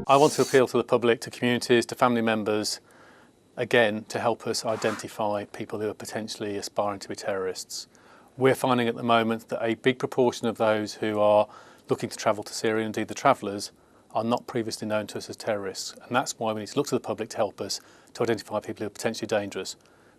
I want to appeal to the public, to communities, to family members, again, to help us identify people who are potentially aspiring to be terrorists. We're finding at the moment that a big proportion of those who are looking to travel to Syria, indeed the travellers, are not previously known to us as terrorists. And that's why we need to look to the public to help us to identify people who are potentially dangerous,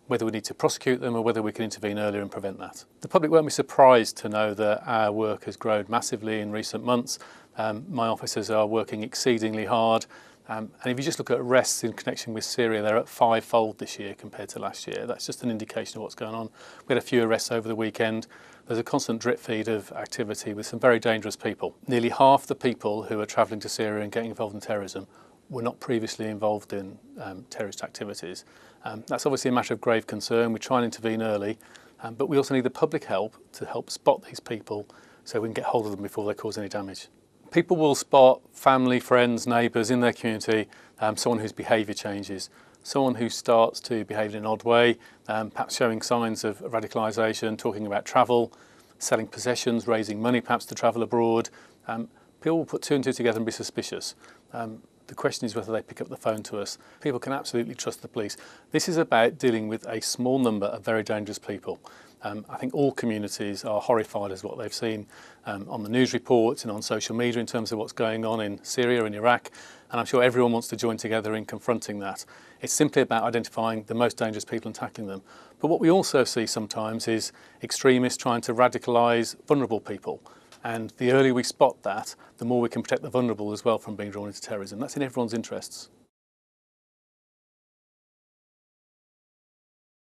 whether we need to prosecute them or whether we can intervene earlier and prevent that. The public won't be surprised to know that our work has grown massively in recent months. My officers are working exceedingly hard. And if you just look at arrests in connection with Syria, they're at 5-fold this year compared to last year. That's just an indication of what's going on. We had a few arrests over the weekend. There's a constant drip feed of activity with some very dangerous people. Nearly half the people who are travelling to Syria and getting involved in terrorism were not previously involved in terrorist activities. That's obviously a matter of grave concern. We try and intervene early, but we also need the public help to help spot these people so we can get hold of them before they cause any damage. People will spot family, friends, neighbours in their community, someone whose behaviour changes, someone who starts to behave in an odd way, perhaps showing signs of radicalisation, talking about travel, selling possessions, raising money perhaps to travel abroad. People will put two and two together and be suspicious. The question is whether they pick up the phone to us. People can absolutely trust the police. This is about dealing with a small number of very dangerous people. I think all communities are horrified as what they've seen on the news reports and on social media in terms of what's going on in Syria and Iraq, and I'm sure everyone wants to join together in confronting that. It's simply about identifying the most dangerous people and tackling them. But what we also see sometimes is extremists trying to radicalise vulnerable people. And the earlier we spot that, the more we can protect the vulnerable as well from being drawn into terrorism. That's in everyone's interests.